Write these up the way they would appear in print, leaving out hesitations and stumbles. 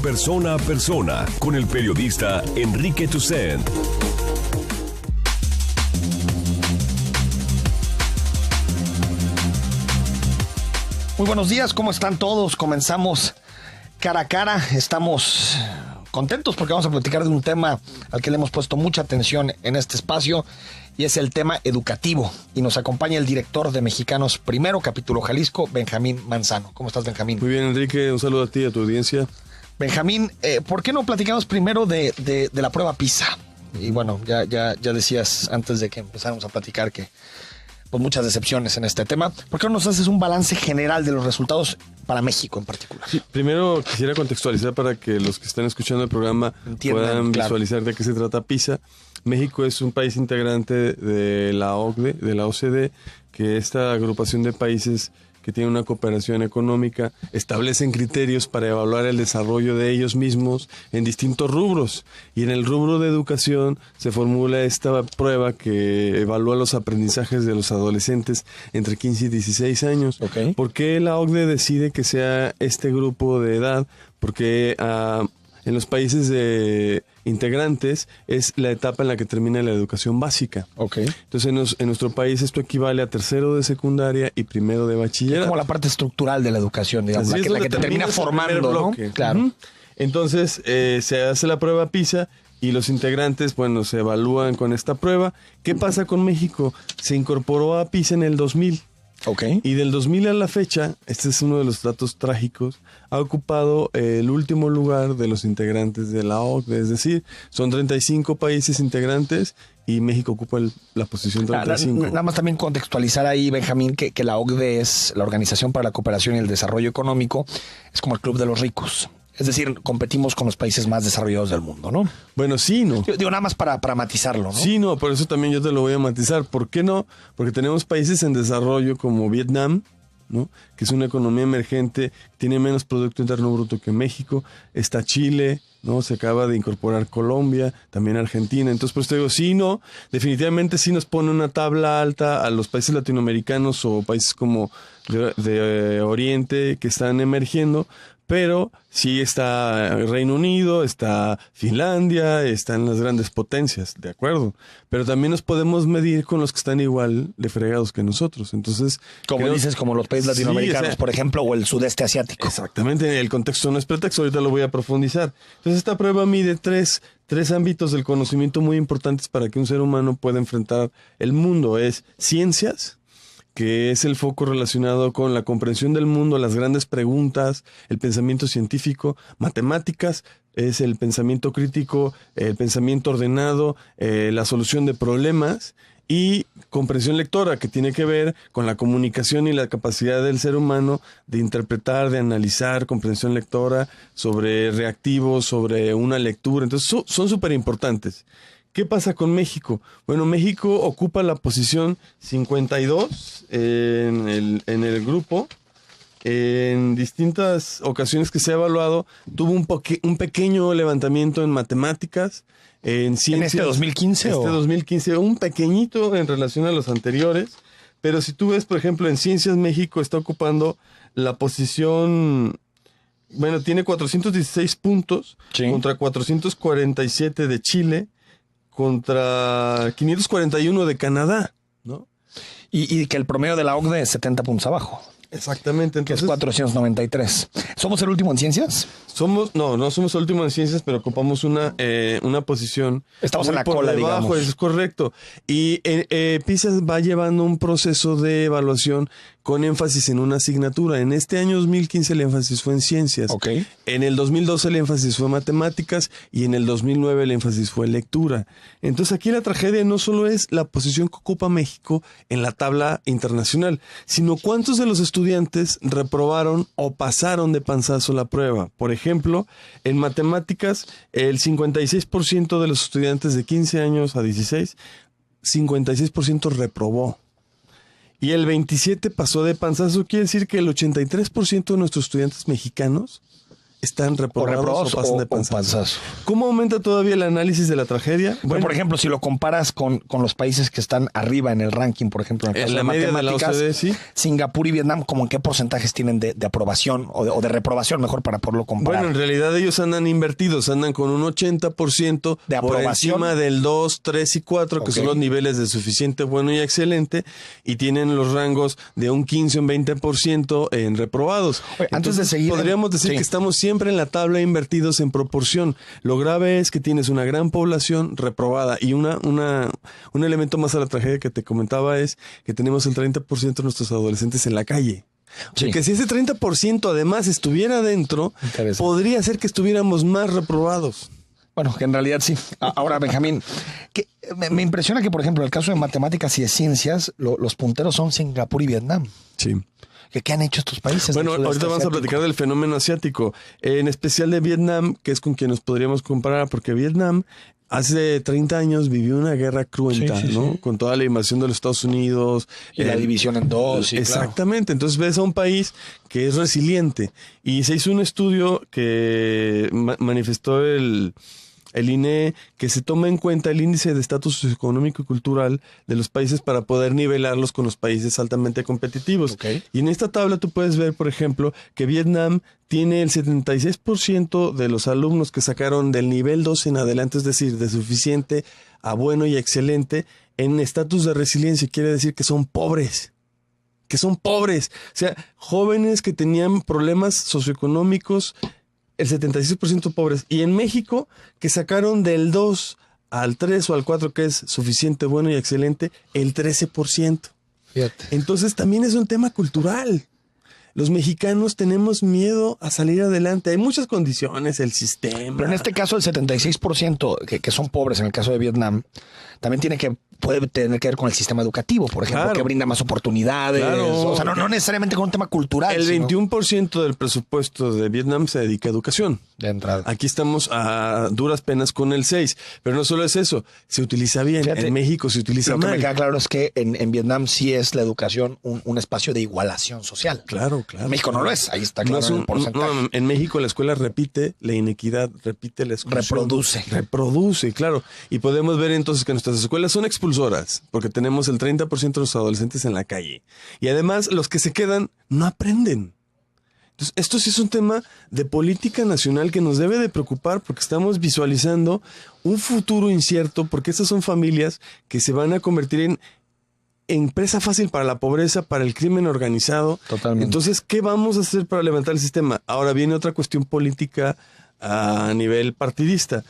Persona a Persona con el periodista Enrique Toussaint. Muy buenos días, ¿cómo están todos? Comenzamos cara a cara. Estamos contentos porque vamos a platicar de un tema al que le hemos puesto mucha atención en este espacio y es el tema educativo. Y nos acompaña el director de Mexicanos Primero, Capítulo Jalisco, Benjamín Manzano. ¿Cómo estás, Benjamín? Muy bien, Enrique. Un saludo a ti y a tu audiencia. Benjamín, ¿por qué no platicamos primero de la prueba PISA? Y bueno, ya decías antes de que empezáramos a platicar que pues muchas decepciones en este tema. ¿Por qué no nos haces un balance general de los resultados para México en particular? Sí, primero quisiera contextualizar para que los que están escuchando el programa puedan visualizar de qué se trata PISA. México es un país integrante de la OCDE, de la OCDE, que esta agrupación de países que tiene una cooperación económica, establecen criterios para evaluar el desarrollo de ellos mismos en distintos rubros. Y en el rubro de educación se formula esta prueba que evalúa los aprendizajes de los adolescentes entre 15 y 16 años. Okay. ¿Por qué la OCDE decide que sea este grupo de edad? Porque en los países integrantes es la etapa en la que termina la educación básica. Okay. Entonces en nuestro país esto equivale a tercero de secundaria y primero de bachillerato. Es como la parte estructural de la educación, digamos, la que te termina formando, ¿no? Claro. Uh-huh. Entonces se hace la prueba PISA y los integrantes, bueno, se evalúan con esta prueba. ¿Qué pasa con México? Se incorporó a PISA en el 2000. Okay. Y del 2000 a la fecha, este es uno de los datos trágicos, ha ocupado el último lugar de los integrantes de la OCDE, es decir, son 35 países integrantes y México ocupa la posición 35. Nada más también contextualizar ahí, Benjamín, que la OCDE es la Organización para la Cooperación y el Desarrollo Económico, es como el club de los ricos. Es decir, competimos con los países más desarrollados del mundo, ¿no? Bueno, sí, ¿no? Digo, nada más para matizarlo, ¿no? Sí, no, por eso también yo te lo voy a matizar. ¿Por qué no? Porque tenemos países en desarrollo como Vietnam, ¿no? Que es una economía emergente, tiene menos Producto Interno Bruto que México. Está Chile, ¿no? Se acaba de incorporar Colombia, también Argentina. Entonces, por eso te digo, sí, no, definitivamente sí nos pone una tabla alta a los países latinoamericanos o países como de Oriente que están emergiendo. Pero sí está Reino Unido, está Finlandia, están las grandes potencias, de acuerdo. Pero también nos podemos medir con los que están igual de fregados que nosotros. Entonces, como dices, como los países latinoamericanos, por ejemplo, o el sudeste asiático. Exactamente, el contexto no es pretexto, ahorita lo voy a profundizar. Entonces, esta prueba mide tres ámbitos del conocimiento muy importantes para que un ser humano pueda enfrentar el mundo. Es ciencias, que es el foco relacionado con la comprensión del mundo, las grandes preguntas, el pensamiento científico. Matemáticas es el pensamiento crítico, el pensamiento ordenado, la solución de problemas. Y comprensión lectora, que tiene que ver con la comunicación y la capacidad del ser humano de interpretar, de analizar, comprensión lectora sobre reactivos, sobre una lectura. Entonces son súper importantes. ¿Qué pasa con México? Bueno, México ocupa la posición 52 en el grupo. En distintas ocasiones que se ha evaluado, tuvo un pequeño levantamiento en matemáticas, en ciencias. ¿En este 2015? Este 2015, un pequeñito en relación a los anteriores. Pero si tú ves, por ejemplo, en ciencias, México está ocupando la posición. Bueno, tiene 416 puntos, sí, contra 447 de Chile, contra 541 de Canadá, ¿no? Y que el promedio de la OCDE es 70 puntos abajo. Exactamente. Entonces, que es 493. ¿Somos el último en ciencias? No somos el último en ciencias, pero ocupamos una posición. Estamos en la cola, debajo, digamos. Es correcto. Y PISA va llevando un proceso de evaluación con énfasis en una asignatura. En este año 2015 el énfasis fue en ciencias. Okay. En el 2012 el énfasis fue matemáticas y en el 2009 el énfasis fue lectura. Entonces aquí la tragedia no solo es la posición que ocupa México en la tabla internacional, sino cuántos de los estudiantes reprobaron o pasaron de panzazo la prueba. Por ejemplo, en matemáticas el 56% de los estudiantes de 15 años a 16, 56% reprobó. Y el 27% pasó de panzazo. Quiere decir que el 83% de nuestros estudiantes mexicanos están reprobados o pasan de panzazo. panzazo. ¿Cómo aumenta todavía el análisis de la tragedia? Pero, Bueno, por ejemplo, si lo comparas con los países que están arriba en el ranking, por ejemplo, en el caso la de media de la matemáticas, OCDE, sí. Singapur y Vietnam, ¿cómo en qué porcentajes tienen de aprobación o de reprobación, mejor para poderlo comparar? Bueno, en realidad ellos andan invertidos, andan con un 80% de por aprobación, encima del 2, 3 y 4, que son los niveles de suficiente, bueno y excelente, y tienen los rangos de un 15 o un 20% en reprobados. Oye, antes de seguir, podríamos decir que estamos siempre en la tabla invertidos en proporción. Lo grave es que tienes una gran población reprobada y un elemento más a la tragedia que te comentaba es que tenemos el 30% de nuestros adolescentes en la calle. Sí. Porque si ese 30% además estuviera dentro, podría ser que estuviéramos más reprobados. Bueno, que en realidad sí. Ahora, Benjamín, que me impresiona que, por ejemplo, en el caso de matemáticas y de ciencias, los punteros son Singapur y Vietnam. Sí. ¿Qué han hecho estos países? Bueno, ahorita vamos a platicar del fenómeno asiático, en especial de Vietnam, que es con quien nos podríamos comparar, porque Vietnam hace 30 años vivió una guerra cruenta, sí, ¿no? Sí. Con toda la invasión de los Estados Unidos. Y la división en dos. Sí, exactamente. Claro. Entonces ves a un país que es resiliente. Y se hizo un estudio que manifestó el INE, que se toma en cuenta el índice de estatus socioeconómico y cultural de los países para poder nivelarlos con los países altamente competitivos. Okay. Y en esta tabla tú puedes ver, por ejemplo, que Vietnam tiene el 76% de los alumnos que sacaron del nivel 2 en adelante, es decir, de suficiente a bueno y excelente, en estatus de resiliencia. Quiere decir que son pobres. Que son pobres. O sea, jóvenes que tenían problemas socioeconómicos, el 76% pobres. Y en México, que sacaron del 2 al 3 o al 4, que es suficiente, bueno y excelente, el 13%. Fíjate. Entonces también es un tema cultural. Los mexicanos tenemos miedo a salir adelante. Hay muchas condiciones, el sistema. Pero en este caso, el 76% que son pobres, en el caso de Vietnam, también puede tener que ver con el sistema educativo, por ejemplo, claro, que brinda más oportunidades. Claro. O sea, no necesariamente con un tema cultural. El 21% del presupuesto de Vietnam se dedica a educación. De entrada. Aquí estamos a duras penas con el 6%. Pero no solo es eso, se utiliza bien. Fíjate, en México se utiliza mal. Lo que me queda claro es que en Vietnam sí es la educación un espacio de igualación social. Claro, claro. En México no lo es. Ahí está claro el porcentaje. No, en México la escuela repite la inequidad, repite la exclusión. Reproduce, claro. Y podemos ver entonces que nuestras escuelas son expulsoras, porque tenemos el 30% de los adolescentes en la calle. Y además, los que se quedan no aprenden. Entonces, esto sí es un tema de política nacional que nos debe de preocupar, porque estamos visualizando un futuro incierto, porque estas son familias que se van a convertir en presa fácil para la pobreza, para el crimen organizado. Totalmente. Entonces, ¿qué vamos a hacer para levantar el sistema? Ahora viene otra cuestión política a nivel partidista.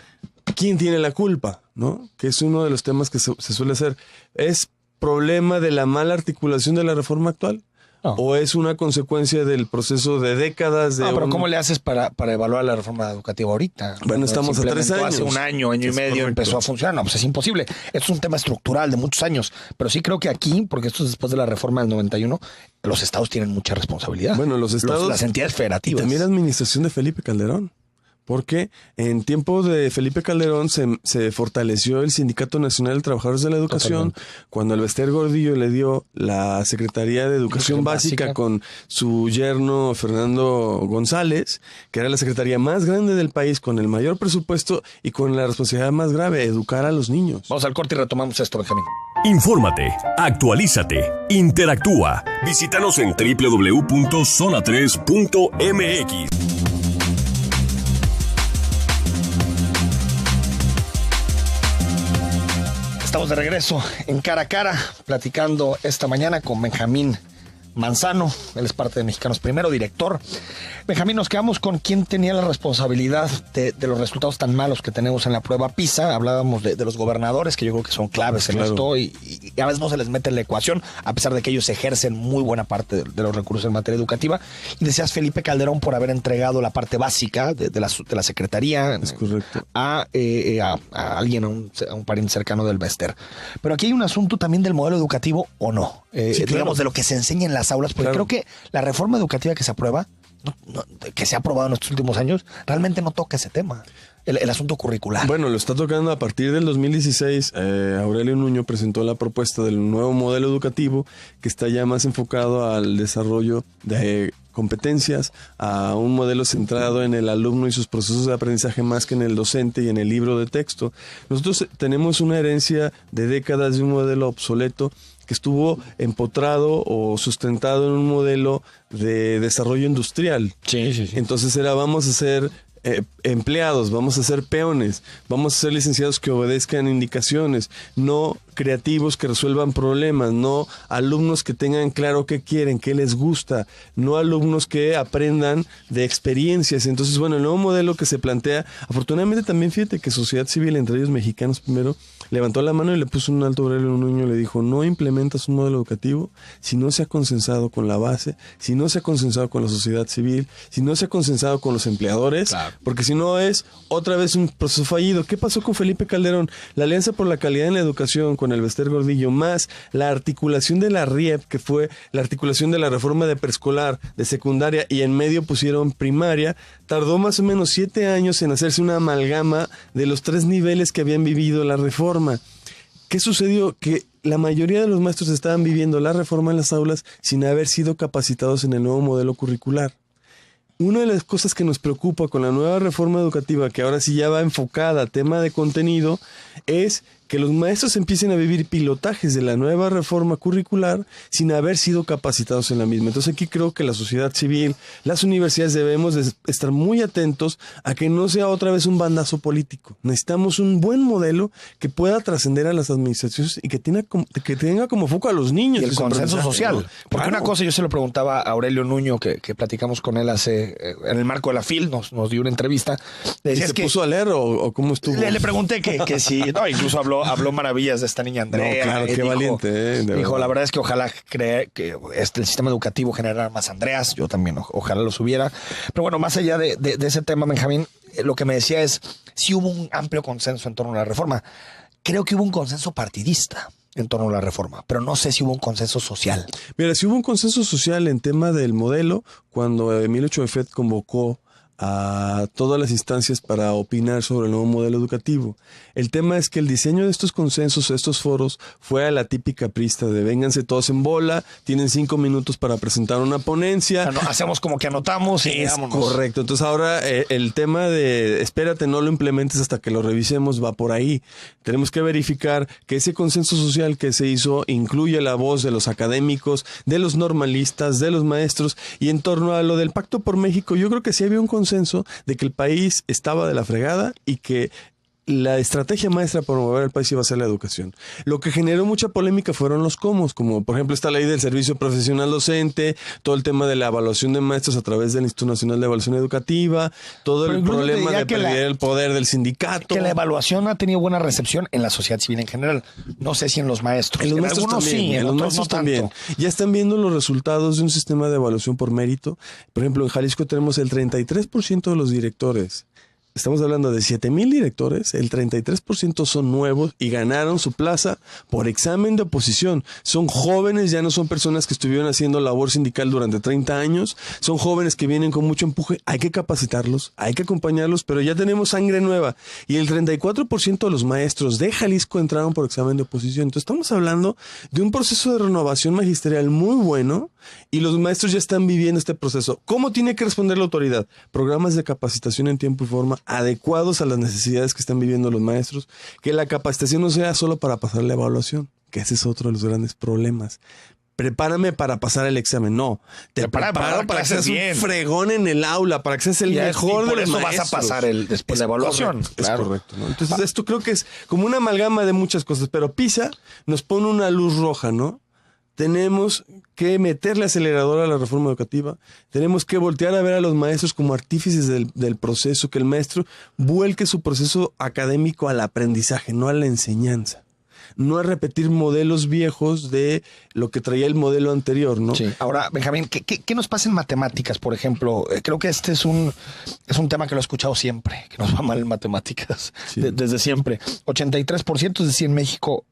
¿Quién tiene la culpa? ¿No? Que es uno de los temas que se suele hacer. ¿Es problema de la mala articulación de la reforma actual? No. ¿O es una consecuencia del proceso de décadas de... No, pero ¿cómo le haces para evaluar la reforma educativa ahorita? Bueno, estamos a 3 años. Hace un año y medio empezó a funcionar. No, pues es imposible. Es un tema estructural de muchos años. Pero sí creo que aquí, porque esto es después de la reforma del 91, los estados tienen mucha responsabilidad. Bueno, los estados... las entidades federativas. Y también la administración de Felipe Calderón. Porque en tiempo de Felipe Calderón se fortaleció el Sindicato Nacional de Trabajadores de la Educación. Totalmente. Cuando Elbester Gordillo le dio la Secretaría de Educación Básica con su yerno Fernando González, que era la secretaría más grande del país, con el mayor presupuesto y con la responsabilidad más grave, educar a los niños. Vamos al corte y retomamos esto, Benjamín. Infórmate, actualízate, interactúa. Visítanos en www.zona3.mx. Estamos de regreso en Cara a Cara, platicando esta mañana con Benjamín Manzano. Él es parte de Mexicanos Primero, director. Benjamín, nos quedamos con quién tenía la responsabilidad de los resultados tan malos que tenemos en la prueba PISA. Hablábamos de los gobernadores, que yo creo que son claves en esto, y a veces no se les mete en la ecuación, a pesar de que ellos ejercen muy buena parte de los recursos en materia educativa. Y decías Felipe Calderón por haber entregado la parte básica de la Secretaría a alguien, a un pariente cercano del Elbester. Pero aquí hay un asunto también del modelo educativo, ¿o no? Digamos, de lo que se enseña en las aulas, porque creo que la reforma educativa que se aprueba que se ha aprobado en estos últimos años, realmente no toca ese tema, el asunto curricular. Bueno, lo está tocando a partir del 2016. Aurelio Nuño presentó la propuesta del nuevo modelo educativo que está ya más enfocado al desarrollo de competencias, a un modelo centrado en el alumno y sus procesos de aprendizaje más que en el docente y en el libro de texto. Nosotros tenemos una herencia de décadas de un modelo obsoleto que estuvo empotrado o sustentado en un modelo de desarrollo industrial. Sí. Entonces vamos a ser empleados, vamos a ser peones, vamos a ser licenciados que obedezcan indicaciones, no creativos que resuelvan problemas, no alumnos que tengan claro qué quieren, qué les gusta, no alumnos que aprendan de experiencias. Entonces, bueno, el nuevo modelo que se plantea, afortunadamente también fíjate que sociedad civil, entre ellos mexicanos primero, levantó la mano y le puso un alto a Aurelio Nuño y le dijo, no implementas un modelo educativo si no se ha consensado con la base, si no se ha consensado con la sociedad civil, si no se ha consensado con los empleadores, claro. Porque si no es otra vez un proceso fallido. ¿Qué pasó con Felipe Calderón? La Alianza por la Calidad en la Educación con el Bester Gordillo, más la articulación de la RIEP, que fue la articulación de la reforma de preescolar, de secundaria y en medio pusieron primaria, tardó más o menos 7 años en hacerse una amalgama de los 3 niveles que habían vivido la reforma. ¿Qué sucedió? Que la mayoría de los maestros estaban viviendo la reforma en las aulas sin haber sido capacitados en el nuevo modelo curricular. Una de las cosas que nos preocupa con la nueva reforma educativa, que ahora sí ya va enfocada a tema de contenido, es que los maestros empiecen a vivir pilotajes de la nueva reforma curricular sin haber sido capacitados en la misma. Entonces aquí creo que la sociedad civil, las universidades debemos de estar muy atentos a que no sea otra vez un bandazo político. Necesitamos un buen modelo que pueda trascender a las administraciones y que tenga como foco a los niños. Y el consenso social. Porque una cosa yo se lo preguntaba a Aurelio Nuño, que platicamos con él en el marco de la FIL, nos dio una entrevista. Le decía, ¿se puso a leer o cómo estuvo? Le pregunté que sí, no, incluso habló maravillas de esta niña Andrea. No, claro, qué valiente. Dijo, la verdad es que ojalá cree que el sistema educativo generara más Andreas. Yo también, ojalá los hubiera. Pero bueno, más allá de ese tema, Benjamín, lo que me decía es, sí hubo un amplio consenso en torno a la reforma. Creo que hubo un consenso partidista en torno a la reforma, pero no sé si hubo un consenso social. Mira, si hubo un consenso social en tema del modelo, cuando Emilio Choefet convocó a todas las instancias para opinar sobre el nuevo modelo educativo. El tema es que el diseño de estos consensos, estos foros, fue a la típica prista de vénganse todos en bola, tienen 5 minutos para presentar una ponencia. Hacemos como que anotamos y vámonos. Correcto. Entonces ahora el tema de espérate, no lo implementes hasta que lo revisemos va por ahí. Tenemos que verificar que ese consenso social que se hizo incluye la voz de los académicos, de los normalistas, de los maestros, y en torno a lo del Pacto por México, yo creo que sí había un consenso de que el país estaba de la fregada y que la estrategia maestra para mover al país iba a ser la educación. Lo que generó mucha polémica fueron los cómo, como por ejemplo esta ley del servicio profesional docente, todo el tema de la evaluación de maestros a través del Instituto Nacional de Evaluación Educativa, todo el problema de perder el poder del sindicato. Que la evaluación ha tenido buena recepción en la sociedad civil en general. No sé si en los maestros. En los maestros también. Sí, en los maestros también. Ya están viendo los resultados de un sistema de evaluación por mérito. Por ejemplo, en Jalisco tenemos el 33% de los directores. Estamos hablando de 7,000 directores, el 33% son nuevos y ganaron su plaza por examen de oposición. Son jóvenes, ya no son personas que estuvieron haciendo labor sindical durante 30 años, son jóvenes que vienen con mucho empuje, hay que capacitarlos, hay que acompañarlos, pero ya tenemos sangre nueva. Y el 34% de los maestros de Jalisco entraron por examen de oposición. Entonces estamos hablando de un proceso de renovación magisterial muy bueno y los maestros ya están viviendo este proceso. ¿Cómo tiene que responder la autoridad? Programas de capacitación en tiempo y forma adecuados a las necesidades que están viviendo los maestros, que la capacitación no sea solo para pasar la evaluación, que ese es otro de los grandes problemas. Prepárame para pasar el examen. No, te preparo para que seas un fregón en el aula, para que seas el mejor de los maestros. Por eso vas a pasar después de la evaluación. Es correcto, ¿no? Entonces esto creo que es como una amalgama de muchas cosas, pero PISA nos pone una luz roja, ¿no? Tenemos que meterle acelerador a la reforma educativa, tenemos que voltear a ver a los maestros como artífices del proceso, que el maestro vuelque su proceso académico al aprendizaje, no a la enseñanza. No a repetir modelos viejos de lo que traía el modelo anterior, ¿no? Sí. Ahora, Benjamín, ¿qué nos pasa en matemáticas, por ejemplo? Creo que este es un tema que lo he escuchado siempre, que nos va mal en matemáticas, sí. Desde siempre. 83%, es decir, en México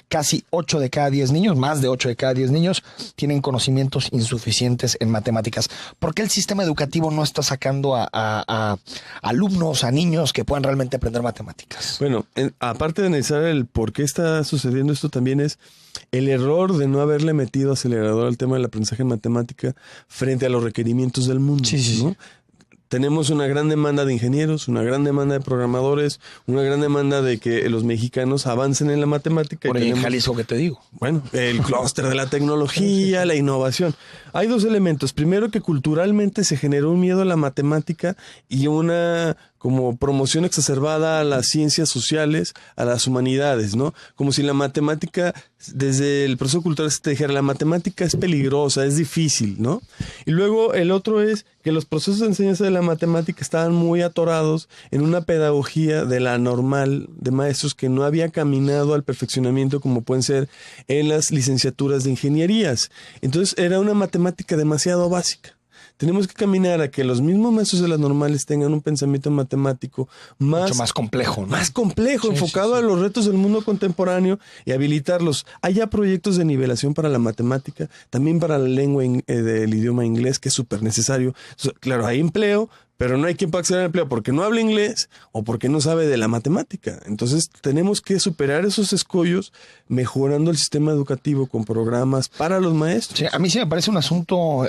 casi 8 de cada 10 niños, más de 8 de cada 10 niños, tienen conocimientos insuficientes en matemáticas. ¿Por qué el sistema educativo no está sacando a alumnos, a niños que puedan realmente aprender matemáticas? Bueno, aparte de analizar el por qué está sucediendo esto, también es el error de no haberle metido acelerador al tema del aprendizaje en matemática frente a los requerimientos del mundo. Sí. ¿No? Tenemos una gran demanda de ingenieros, una gran demanda de programadores, una gran demanda de que los mexicanos avancen en la matemática. Por ahí en Jalisco, ¿qué te digo? Bueno, el clúster de la tecnología, la innovación. Hay dos elementos. Primero, que culturalmente se generó un miedo a la matemática y una como promoción exacerbada a las ciencias sociales, a las humanidades, ¿no? Como si la matemática, desde el proceso cultural se te dijera, la matemática es peligrosa, es difícil, ¿no? Y luego el otro es que los procesos de enseñanza de la matemática estaban muy atorados en una pedagogía de la normal de maestros que no había caminado al perfeccionamiento como pueden ser en las licenciaturas de ingenierías. Entonces era una matemática demasiado básica. Tenemos que caminar a que los mismos maestros de las normales tengan un pensamiento matemático mucho más complejo, ¿no? Más complejo, enfocado a los retos del mundo contemporáneo y habilitarlos. Hay ya proyectos de nivelación para la matemática, también para la lengua del idioma inglés, que es súper necesario. Entonces, claro, hay empleo, pero no hay quien pueda acceder al empleo porque no habla inglés o porque no sabe de la matemática. Entonces tenemos que superar esos escollos mejorando el sistema educativo con programas para los maestros. Sí, a mí sí me parece un asunto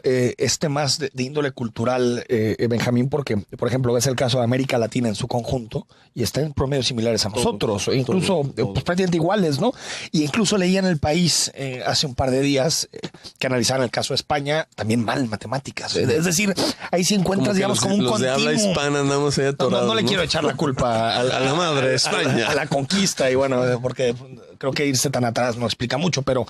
más de índole cultural, Benjamín, porque, por ejemplo, ves el caso de América Latina en su conjunto y están en promedios similares a nosotros, incluso pues, prácticamente iguales, ¿no? Y incluso leía en El País hace un par de días que analizaban el caso de España, también mal en matemáticas. Es decir, ahí sí encuentras, digamos, como un de habla hispana andamos ahí atorados. No le quiero echar la culpa a la madre de España. A la conquista, y bueno, porque creo que irse tan atrás no explica mucho, pero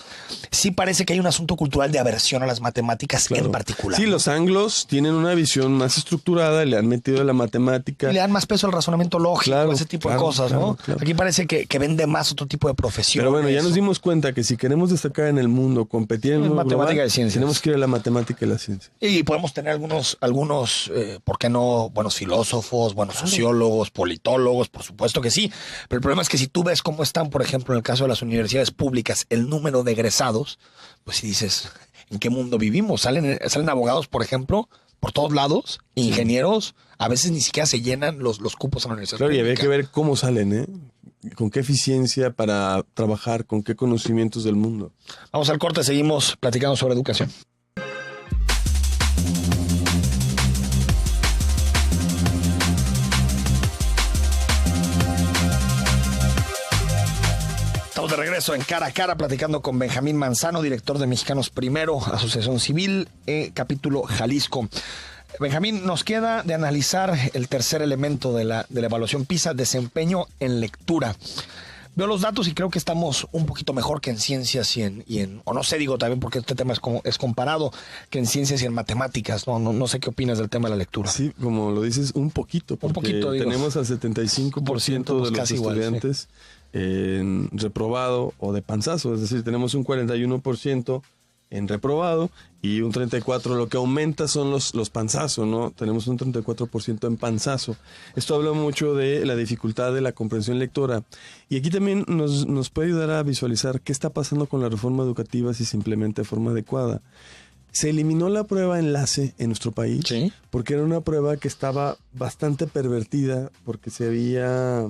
sí parece que hay un asunto cultural de aversión a las matemáticas en particular. Sí, ¿no? Los anglos tienen una visión más estructurada, le han metido la matemática. Y le dan más peso al razonamiento lógico, ese tipo de cosas, ¿no? Claro. Aquí parece que vende más otro tipo de profesión. Pero bueno, ya nos dimos cuenta que si queremos destacar en el mundo, competir en el mundo matemática global, y ciencia, tenemos que ir a la matemática y la ciencia. Y podemos tener algunos, ¿por qué no? Buenos filósofos, buenos sociólogos, politólogos, por supuesto que sí. Pero el problema es que si tú ves cómo están, por ejemplo, en el caso de las universidades públicas, el número de egresados, pues si dices, ¿en qué mundo vivimos? Salen abogados, por ejemplo, por todos lados, ingenieros, a veces ni siquiera se llenan los cupos en la universidad. Claro, y había que ver cómo salen, ¿eh? Con qué eficiencia para trabajar, con qué conocimientos del mundo. Vamos al corte, seguimos platicando sobre educación. De regreso en Cara a Cara, platicando con Benjamín Manzano, director de Mexicanos Primero, Asociación Civil, capítulo Jalisco. Benjamín, nos queda de analizar el tercer elemento de la evaluación PISA, desempeño en lectura. Veo los datos y creo que estamos un poquito mejor que en ciencias y en o no sé, digo también porque este tema es comparado, que en ciencias y en matemáticas. No sé qué opinas del tema de la lectura. Sí, como lo dices, un poquito, porque tenemos al 75% de los estudiantes en reprobado o de panzazo, es decir, tenemos un 41% en reprobado y un 34%, lo que aumenta son los panzazos, ¿no? Tenemos un 34% en panzazo. Esto habla mucho de la dificultad de la comprensión lectora. Y aquí también nos puede ayudar a visualizar qué está pasando con la reforma educativa si se implementa de forma adecuada. Se eliminó la prueba enlace en nuestro país, ¿sí? Porque era una prueba que estaba bastante pervertida, porque se había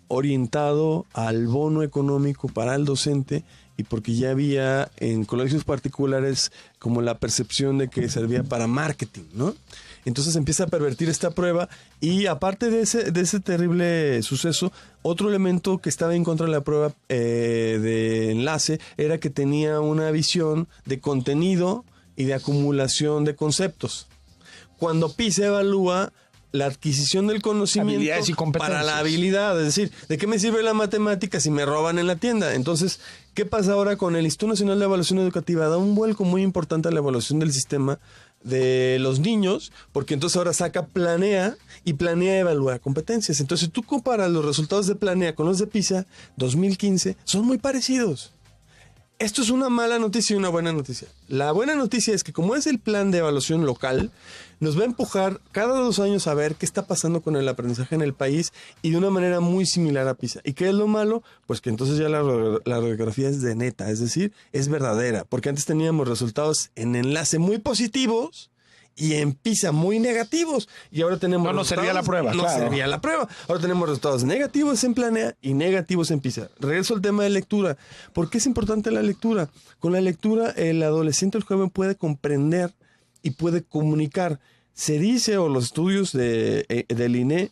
orientado al bono económico para el docente y porque ya había en colegios particulares como la percepción de que servía para marketing, ¿no? Entonces empieza a pervertir esta prueba y aparte de ese terrible suceso, otro elemento que estaba en contra de la prueba de enlace era que tenía una visión de contenido y de acumulación de conceptos. Cuando PISA evalúa la adquisición del conocimiento para la habilidad, es decir, ¿de qué me sirve la matemática si me roban en la tienda? Entonces, ¿qué pasa ahora con el Instituto Nacional de Evaluación Educativa? Da un vuelco muy importante a la evaluación del sistema de los niños, porque entonces ahora planea evaluar competencias. Entonces, si tú comparas los resultados de Planea con los de PISA 2015, son muy parecidos. Esto es una mala noticia y una buena noticia. La buena noticia es que como es el plan de evaluación local, nos va a empujar cada 2 años a ver qué está pasando con el aprendizaje en el país y de una manera muy similar a PISA. ¿Y qué es lo malo? Pues que entonces ya la radiografía es de neta, es decir, es verdadera. Porque antes teníamos resultados en enlace muy positivos y en PISA muy negativos. Y ahora tenemos... No nos servía la prueba. No servía la prueba. Ahora tenemos resultados negativos en Planea y negativos en PISA. Regreso al tema de lectura. ¿Por qué es importante la lectura? Con la lectura el adolescente o el joven puede comprender y puede comunicar. Se dice, o los estudios del INE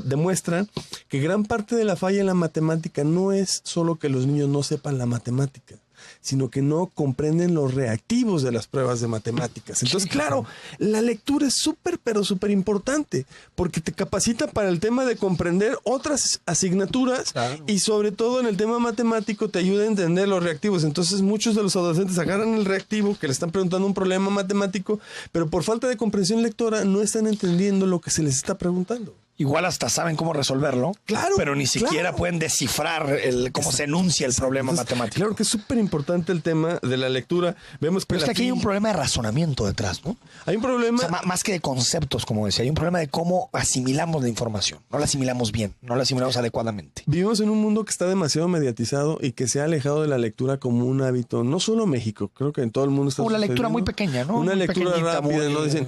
demuestran que gran parte de la falla en la matemática no es solo que los niños no sepan la matemática, sino que no comprenden los reactivos de las pruebas de matemáticas. Entonces, claro, la lectura es súper, pero súper importante, porque te capacita para el tema de comprender otras asignaturas, claro, y sobre todo en el tema matemático te ayuda a entender los reactivos. Entonces, muchos de los adolescentes agarran el reactivo, que le están preguntando un problema matemático, pero por falta de comprensión lectora no están entendiendo lo que se les está preguntando. Igual hasta saben cómo resolverlo, claro, pero ni siquiera pueden descifrar cómo se enuncia el problema matemático. Claro que es súper importante el tema de la lectura. Vemos que pero es que aquí hay un problema de razonamiento detrás, ¿no? Hay un problema... O sea, más que de conceptos, como decía, hay un problema de cómo asimilamos la información. No la asimilamos bien, no la asimilamos adecuadamente. Vivimos en un mundo que está demasiado mediatizado y que se ha alejado de la lectura como un hábito. No solo México, creo que en todo el mundo está una lectura muy pequeña, ¿no? Una muy lectura rápida, ¿no? Dicen,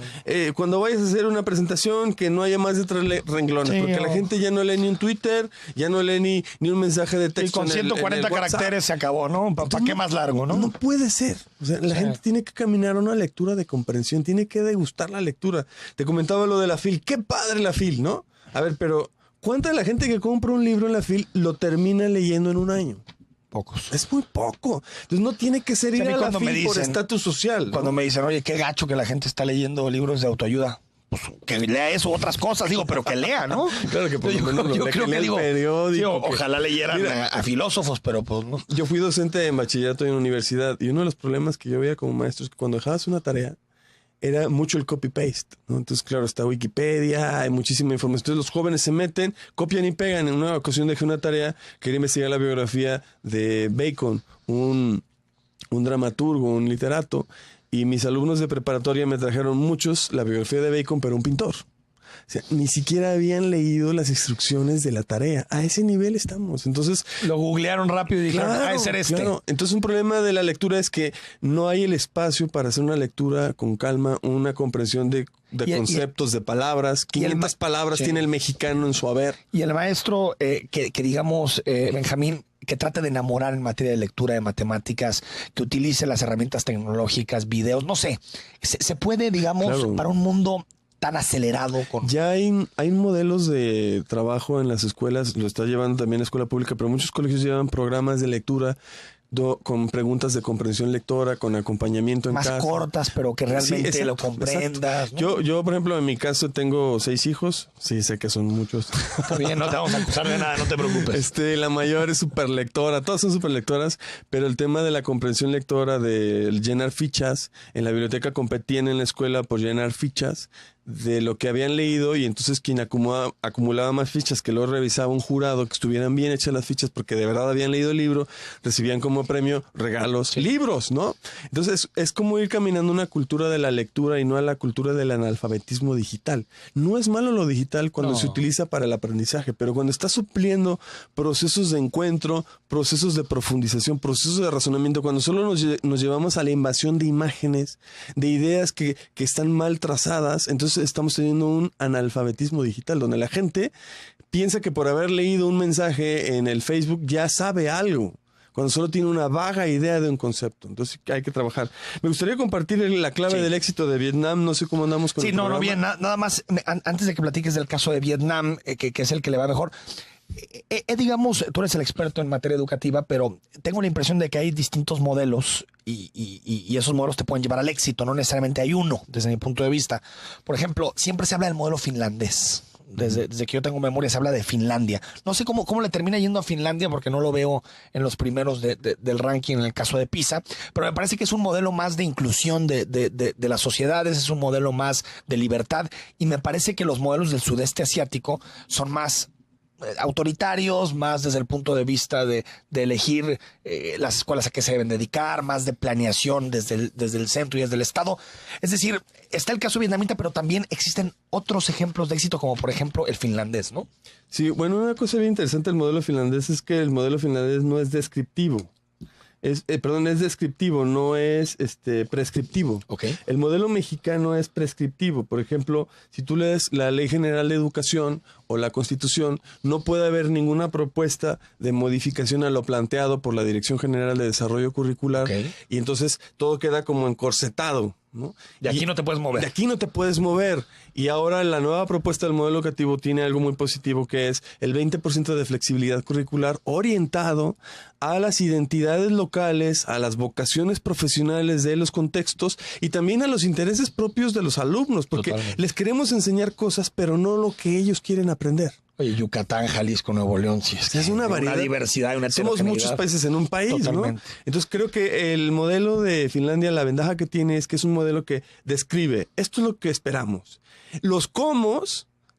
cuando vayas a hacer una presentación, que no haya más de 3 renglones, sí, porque la gente ya no lee ni un Twitter, ya no lee ni un mensaje de texto. Y con 140 caracteres se acabó, ¿no? ¿Para qué más largo, no? No puede ser. O sea, la gente tiene que caminar a una lectura de comprensión, tiene que degustar la lectura. Te comentaba lo de la FIL. ¡Qué padre la FIL!, ¿no? A ver, pero ¿cuánta de la gente que compra un libro en la FIL lo termina leyendo en un año? Pocos. Es muy poco. Entonces no tiene que ser ir a la FIL por estatus social, ¿no? Cuando me dicen, oye, qué gacho que la gente está leyendo libros de autoayuda. Pues que lea eso, otras cosas, digo, pero que lea, ¿no? Claro que por lo menos yo creo que digo, periódico. Sí, ojalá leyeran a filósofos, pero pues no. Yo fui docente en bachillerato y en universidad, y uno de los problemas que yo veía como maestro es que cuando dejabas una tarea, era mucho el copy-paste, ¿no? Entonces, claro, está Wikipedia, hay muchísima información. Entonces, los jóvenes se meten, copian y pegan. En una ocasión dejé una tarea, quería investigar la biografía de Bacon, un dramaturgo, un literato, y mis alumnos de preparatoria me trajeron muchos la biografía de Bacon, pero un pintor. O sea, ni siquiera habían leído las instrucciones de la tarea. A ese nivel estamos. Entonces lo googlearon rápido y dijeron, ser este. Claro. Entonces un problema de la lectura es que no hay el espacio para hacer una lectura con calma, una comprensión de conceptos, de palabras. 500 palabras tiene el mexicano en su haber. Y el maestro, que digamos, Benjamín, que trate de enamorar en materia de lectura, de matemáticas, que utilice las herramientas tecnológicas, videos, no sé. Se puede, digamos, claro, para un mundo tan acelerado. Ya hay modelos de trabajo en las escuelas, lo está llevando también la escuela pública, pero muchos colegios llevan programas de lectura con preguntas de comprensión lectora, con acompañamiento en casa. Más cortas, pero que realmente sí, lo comprendas, ¿no? Yo, por ejemplo, en mi caso tengo 6 hijos. Sí, sé que son muchos. Está bien, no te vamos a acusar de nada, no te preocupes. La mayor es súper lectora, todas son súper lectoras, pero el tema de la comprensión lectora, de llenar fichas, en la biblioteca competían en la escuela por llenar fichas de lo que habían leído, y entonces quien acumulaba más fichas, que luego revisaba un jurado que estuvieran bien hechas las fichas porque de verdad habían leído el libro, recibían como premio regalos, libros, ¿no? Entonces es como ir caminando una cultura de la lectura y no a la cultura del analfabetismo digital. No es malo lo digital cuando se utiliza para el aprendizaje, pero cuando está supliendo procesos de encuentro, procesos de profundización, procesos de razonamiento, cuando solo nos llevamos a la invasión de imágenes, de ideas que están mal trazadas, entonces estamos teniendo un analfabetismo digital, donde la gente piensa que por haber leído un mensaje en el Facebook ya sabe algo, cuando solo tiene una vaga idea de un concepto. Entonces hay que trabajar. Me gustaría compartir la clave del éxito de Vietnam. No sé cómo andamos con el programa. No, bien. Nada más, antes de que platiques del caso de Vietnam, que es el que le va mejor, digamos, tú eres el experto en materia educativa, pero tengo la impresión de que hay distintos modelos y esos modelos te pueden llevar al éxito. No necesariamente hay uno, desde mi punto de vista. Por ejemplo, siempre se habla del modelo finlandés. Desde que yo tengo memoria se habla de Finlandia. No sé cómo le termina yendo a Finlandia, porque no lo veo en los primeros del ranking en el caso de PISA, pero me parece que es un modelo más de inclusión de las sociedades, es un modelo más de libertad, y me parece que los modelos del sudeste asiático son más autoritarios, más desde el punto de vista de elegir las escuelas a qué se deben dedicar, más de planeación desde el centro y desde el Estado. Es decir, está el caso vietnamita, pero también existen otros ejemplos de éxito, como por ejemplo el finlandés, ¿no? Sí, bueno, una cosa bien interesante del modelo finlandés es que el modelo finlandés no es descriptivo. Es descriptivo, no es prescriptivo. Okay. El modelo mexicano es prescriptivo. Por ejemplo, si tú lees la Ley General de Educación o la Constitución, no puede haber ninguna propuesta de modificación a lo planteado por la Dirección General de Desarrollo Curricular. Okay. Y entonces todo queda como encorsetado, ¿no? De aquí no te puedes mover. De aquí no te puedes mover. Y ahora la nueva propuesta del modelo educativo tiene algo muy positivo, que es el 20% de flexibilidad curricular orientado a las identidades locales, a las vocaciones profesionales de los contextos y también a los intereses propios de los alumnos, porque Totalmente. les queremos enseñar cosas, pero no lo que ellos quieren aprender. Oye, Yucatán, Jalisco, Nuevo León, sí, Es una variedad. Una diversidad, una Somos heterogeneidad. muchos países en un país, Totalmente. ¿no? Entonces creo que el modelo de Finlandia, la ventaja que tiene es que es un modelo que describe, esto es lo que esperamos. Los cómo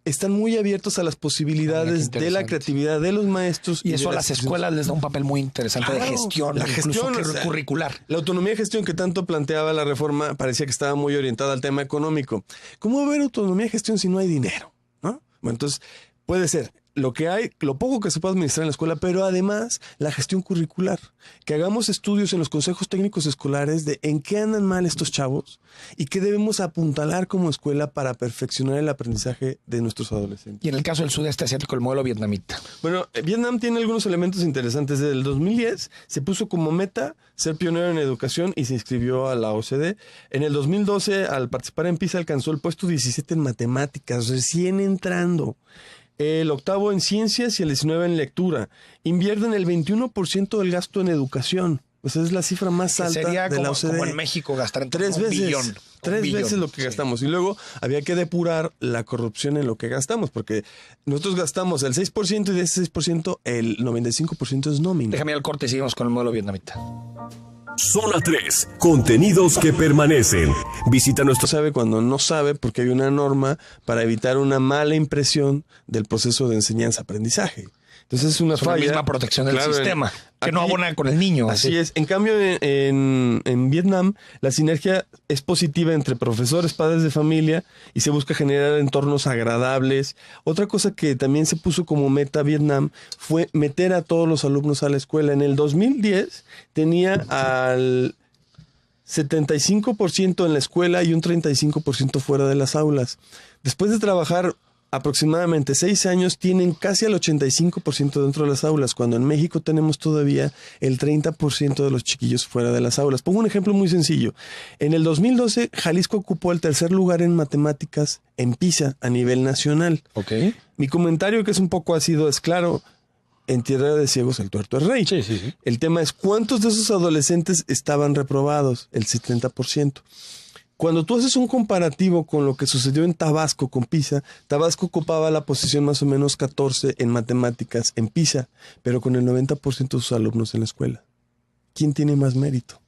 están muy abiertos a las posibilidades de la creatividad de los maestros. Y eso a de las escuelas les da un papel muy interesante de gestión, la incluso gestión, o sea, curricular. La autonomía de gestión que tanto planteaba la reforma parecía que estaba muy orientada al tema económico. ¿Cómo va a haber autonomía de gestión si no hay dinero? ¿No? Bueno, entonces puede ser lo que hay, lo poco que se puede administrar en la escuela, pero además la gestión curricular. Que hagamos estudios en los consejos técnicos escolares de en qué andan mal estos chavos y qué debemos apuntalar como escuela para perfeccionar el aprendizaje de nuestros adolescentes. Y en el caso del sudeste asiático, el modelo vietnamita. Bueno, Vietnam tiene algunos elementos interesantes. Desde el 2010 se puso como meta ser pionero en educación y se inscribió a la OCDE. En el 2012, al participar en PISA, alcanzó el puesto 17 en matemáticas, recién entrando. El 8º en ciencias y el 19 en lectura. Invierten el 21% del gasto en educación. O sea, es la cifra más alta sería de la OCDE. como en México gastar en Tres veces, billón. Tres veces lo que gastamos. Y luego había que depurar la corrupción en lo que gastamos, porque nosotros gastamos el 6% y de ese 6% el 95% es nómina. Déjame ir al corte y seguimos con el modelo vietnamita. Zona 3. Contenidos que permanecen. Visita nuestro... Sabe cuando no sabe, porque hay una norma para evitar una mala impresión del proceso de enseñanza-aprendizaje. Entonces es una Es falla. la misma protección del sistema, que no abona con el niño. Así es. En cambio, en Vietnam, la sinergia es positiva entre profesores, padres de familia y se busca generar entornos agradables. Otra cosa que también se puso como meta Vietnam fue meter a todos los alumnos a la escuela. En el 2010 tenía al 75% en la escuela y un 35% fuera de las aulas. Después de trabajar aproximadamente 6 años, tienen casi al 85% dentro de las aulas, cuando en México tenemos todavía el 30% de los chiquillos fuera de las aulas. Pongo un ejemplo muy sencillo. En el 2012, Jalisco ocupó el 3er lugar en matemáticas en PISA a nivel nacional. Okay. Mi comentario, que es un poco ácido, es claro, en tierra de ciegos el tuerto es rey. Sí, sí, sí. El tema es cuántos de esos adolescentes estaban reprobados, el 70%. Cuando tú haces un comparativo con lo que sucedió en Tabasco con PISA, Tabasco ocupaba la posición más o menos 14 en matemáticas en PISA, pero con el 90% de sus alumnos en la escuela. ¿Quién tiene más mérito?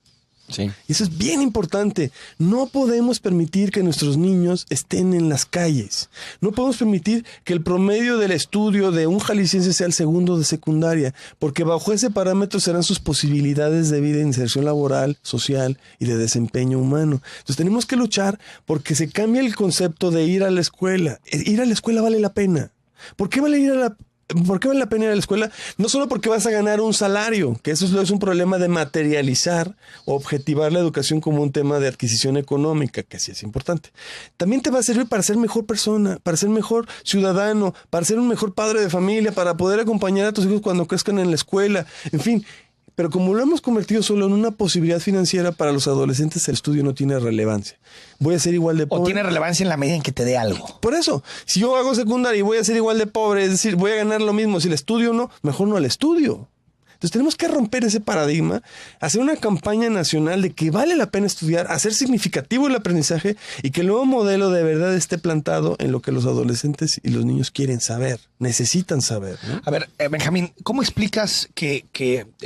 Sí. Y eso es bien importante. No podemos permitir que nuestros niños estén en las calles. No podemos permitir que el promedio del estudio de un jalisciense sea el segundo de secundaria, porque bajo ese parámetro serán sus posibilidades de vida, inserción laboral, social y de desempeño humano. Entonces tenemos que luchar porque se cambie el concepto de ir a la escuela. Ir a la escuela vale la pena. ¿Por qué vale la pena ir a la escuela? No solo porque vas a ganar un salario, que eso es un problema de materializar o objetivar la educación como un tema de adquisición económica, que sí es importante. También te va a servir para ser mejor persona, para ser mejor ciudadano, para ser un mejor padre de familia, para poder acompañar a tus hijos cuando crezcan en la escuela, en fin. Pero como lo hemos convertido solo en una posibilidad financiera para los adolescentes, el estudio no tiene relevancia. Voy a ser igual de pobre. O tiene relevancia en la medida en que te dé algo. Por eso, si yo hago secundaria y voy a ser igual de pobre, es decir, voy a ganar lo mismo si el estudio no, mejor no el estudio. Entonces tenemos que romper ese paradigma, hacer una campaña nacional de que vale la pena estudiar, hacer significativo el aprendizaje y que el nuevo modelo de verdad esté plantado en lo que los adolescentes y los niños quieren saber, necesitan saber, ¿no? A ver, Benjamín, ¿cómo explicas que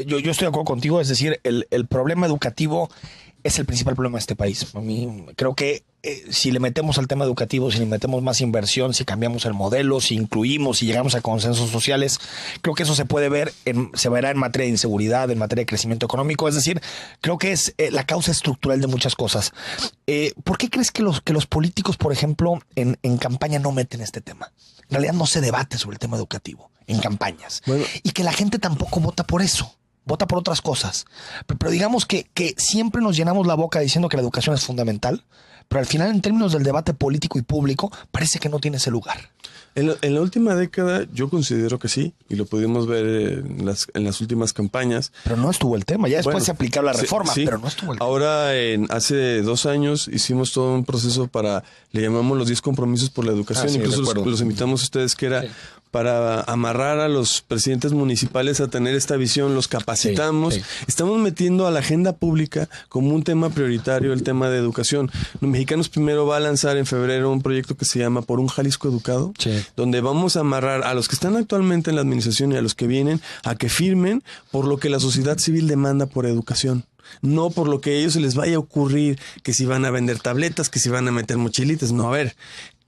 yo estoy de acuerdo contigo? Es decir, el problema educativo es el principal problema de este país. A mí creo que si le metemos al tema educativo, si le metemos más inversión, si cambiamos el modelo, si incluimos, si llegamos a consensos sociales, creo que eso se puede ver, se verá en materia de inseguridad, en materia de crecimiento económico. Es decir, creo que es la causa estructural de muchas cosas. ¿Por qué crees que los políticos, por ejemplo, en campaña no meten este tema? En realidad no se debate sobre el tema educativo en campañas. Bueno, y que la gente tampoco vota por eso. Vota por otras cosas. Pero digamos que siempre nos llenamos la boca diciendo que la educación es fundamental, pero al final, en términos del debate político y público, parece que no tiene ese lugar. En la última década yo considero que sí, y lo pudimos ver en las últimas campañas. Pero no estuvo el tema, ya después se aplicó la reforma, sí, pero no estuvo el tema. Ahora, hace 2 años hicimos todo un proceso le llamamos los 10 compromisos por la educación, sí, incluso los invitamos a ustedes, que era para amarrar a los presidentes municipales a tener esta visión, los capacitamos. Sí. Estamos metiendo a la agenda pública como un tema prioritario el tema de educación. Los Mexicanos Primero va a lanzar en febrero un proyecto que se llama Por un Jalisco Educado, donde vamos a amarrar a los que están actualmente en la administración y a los que vienen a que firmen por lo que la sociedad civil demanda por educación. No por lo que a ellos se les vaya a ocurrir, que si van a vender tabletas, que si van a meter mochilitas. No, a ver,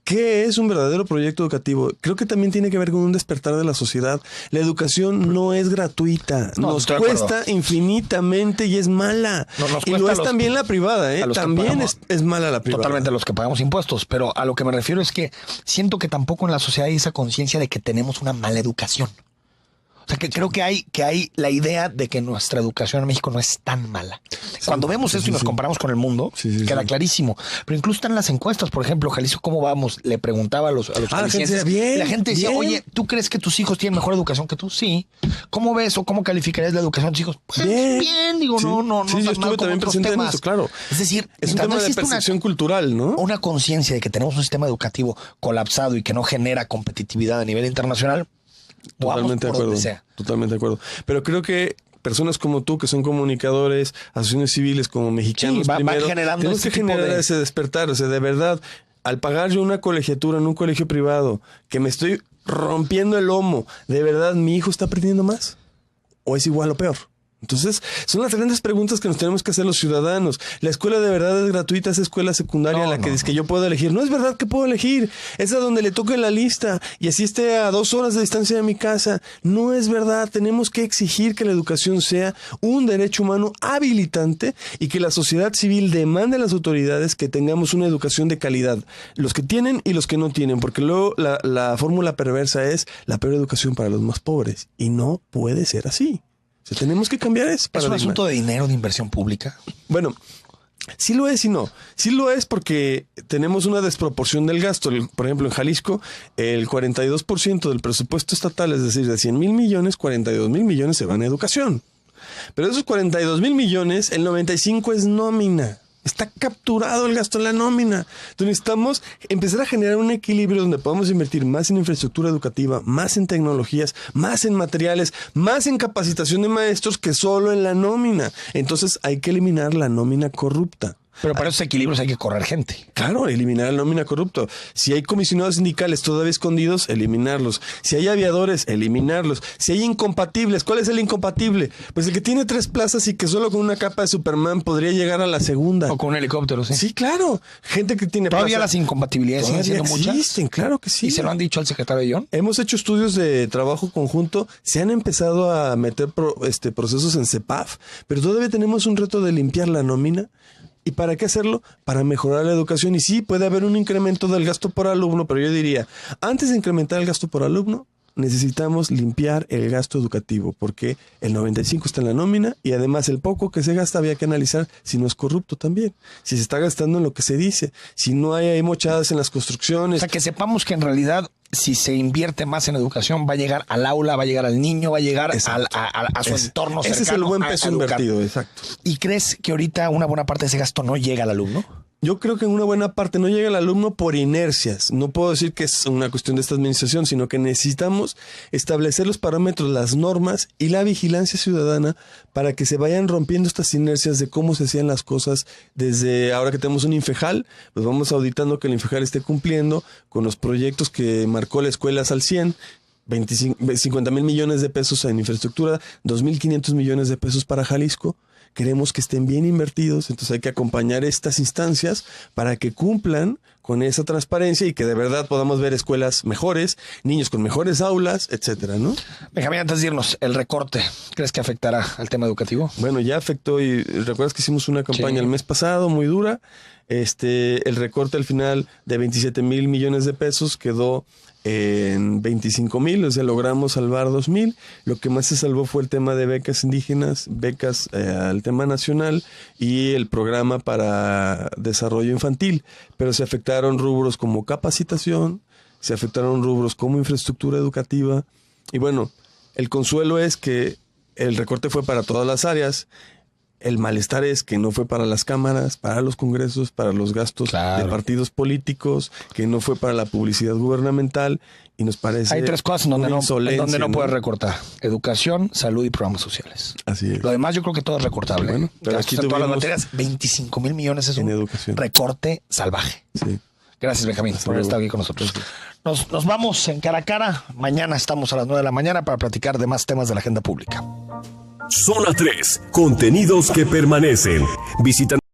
¿qué es un verdadero proyecto educativo? Creo que también tiene que ver con un despertar de la sociedad. La educación no es gratuita, nos cuesta infinitamente y es mala. Y lo es también la privada, también es mala la privada. Totalmente, los que pagamos impuestos, pero a lo que me refiero es que siento que tampoco en la sociedad hay esa conciencia de que tenemos una mala educación. O sea, que creo que hay la idea de que nuestra educación en México no es tan mala. Cuando vemos esto y nos comparamos con el mundo, queda clarísimo. Pero incluso están las encuestas, por ejemplo, Jalisco, ¿cómo vamos? Le preguntaba a los jaliscienses. La gente decía, oye, ¿tú crees que tus hijos tienen mejor educación que tú? Sí. ¿Cómo ves o cómo calificarías la educación de tus hijos? Pues bien, digo, no. Sí, yo estuve también presente en eso, claro. Es decir, es un tema de percepción cultural, ¿no? Una conciencia de que tenemos un sistema educativo colapsado y que no genera competitividad a nivel internacional. Totalmente de acuerdo. Totalmente de acuerdo. Pero creo que personas como tú, que son comunicadores, asociaciones civiles como Mexicanos Primero, tenemos que generar ese despertar. O sea, de verdad, al pagar yo una colegiatura en un colegio privado, que me estoy rompiendo el lomo, ¿de verdad mi hijo está aprendiendo más? ¿O es igual o peor? Entonces, son las grandes preguntas que nos tenemos que hacer los ciudadanos. ¿La escuela de verdad es gratuita? ¿Esa escuela secundaria en la que dice que yo puedo elegir? No es verdad que puedo elegir. Esa donde le toque la lista y así esté a 2 horas de distancia de mi casa. No es verdad. Tenemos que exigir que la educación sea un derecho humano habilitante y que la sociedad civil demande a las autoridades que tengamos una educación de calidad. Los que tienen y los que no tienen. Porque luego la fórmula perversa es la peor educación para los más pobres. Y no puede ser así. O sea, tenemos que cambiar eso. ¿Es un asunto de dinero, de inversión pública? Bueno, sí lo es y no. Sí lo es porque tenemos una desproporción del gasto. Por ejemplo, en Jalisco, el 42% del presupuesto estatal, es decir, de 100,000 millones, 42,000 millones se van a educación. Pero de esos 42,000 millones, el 95 es nómina. Está capturado el gasto en la nómina. Entonces necesitamos empezar a generar un equilibrio donde podamos invertir más en infraestructura educativa, más en tecnologías, más en materiales, más en capacitación de maestros que solo en la nómina. Entonces hay que eliminar la nómina corrupta. Pero para esos equilibrios hay que correr gente. Claro, eliminar la nómina corrupta. Si hay comisionados sindicales todavía escondidos, eliminarlos. Si hay aviadores, eliminarlos. Si hay incompatibles, ¿cuál es el incompatible? Pues el que tiene 3 plazas y que solo con una capa de Superman podría llegar a la segunda. O con un helicóptero, sí. Sí, claro. Gente que tiene ¿Todavía las incompatibilidades siguen siendo muchas? Existen, claro que sí. ¿Y se lo han dicho al secretario de John? Hemos hecho estudios de trabajo conjunto. Se han empezado a meter procesos en CEPAF, pero todavía tenemos un reto de limpiar la nómina. ¿Y para qué hacerlo? Para mejorar la educación. Y sí, puede haber un incremento del gasto por alumno, pero yo diría, antes de incrementar el gasto por alumno, necesitamos limpiar el gasto educativo, porque el 95 está en la nómina y además el poco que se gasta había que analizar si no es corrupto también, si se está gastando en lo que se dice, si no hay mochadas en las construcciones. O sea, que sepamos que en realidad si se invierte más en educación va a llegar al aula, va a llegar al niño, va a llegar a su entorno cercano. Ese es el buen peso invertido, exacto. ¿Y crees que ahorita una buena parte de ese gasto no llega al alumno? Yo creo que en una buena parte no llega el alumno por inercias. No puedo decir que es una cuestión de esta administración, sino que necesitamos establecer los parámetros, las normas y la vigilancia ciudadana para que se vayan rompiendo estas inercias de cómo se hacían las cosas. Desde ahora que tenemos un Infejal, pues vamos auditando que el Infejal esté cumpliendo con los proyectos que marcó la escuela al 100. 50,000 millones de pesos en infraestructura, 2,500 millones de pesos para Jalisco. Queremos que estén bien invertidos, entonces hay que acompañar estas instancias para que cumplan con esa transparencia y que de verdad podamos ver escuelas mejores, niños con mejores aulas, etcétera, ¿no? Benjamín, antes de irnos, el recorte, ¿crees que afectará al tema educativo? Bueno, ya afectó, y recuerdas que hicimos una campaña el mes pasado muy dura. El recorte al final de 27,000 millones de pesos quedó en 25,000, o sea, logramos salvar 2,000. Lo que más se salvó fue el tema de becas indígenas, becas al tema nacional y el programa para desarrollo infantil, pero se afectaron rubros como capacitación, se afectaron rubros como infraestructura educativa, y bueno, el consuelo es que el recorte fue para todas las áreas. El malestar es que no fue para las cámaras, para los congresos, para los gastos de partidos políticos, que no fue para la publicidad gubernamental, y nos parece hay tres cosas en donde no ¿no? puedes recortar: educación, salud y programas sociales. Así es. Lo demás yo creo que todo es recortable. Bueno, pero aquí en todas las tuvimos materias, 25,000 millones es un educación. recorte salvaje. Sí. Gracias, Benjamín, por estar aquí con nosotros. Nos vamos en cara a cara. Mañana estamos a las 9 de la mañana para platicar de más temas de la agenda pública. Zona 3, contenidos que permanecen. Visita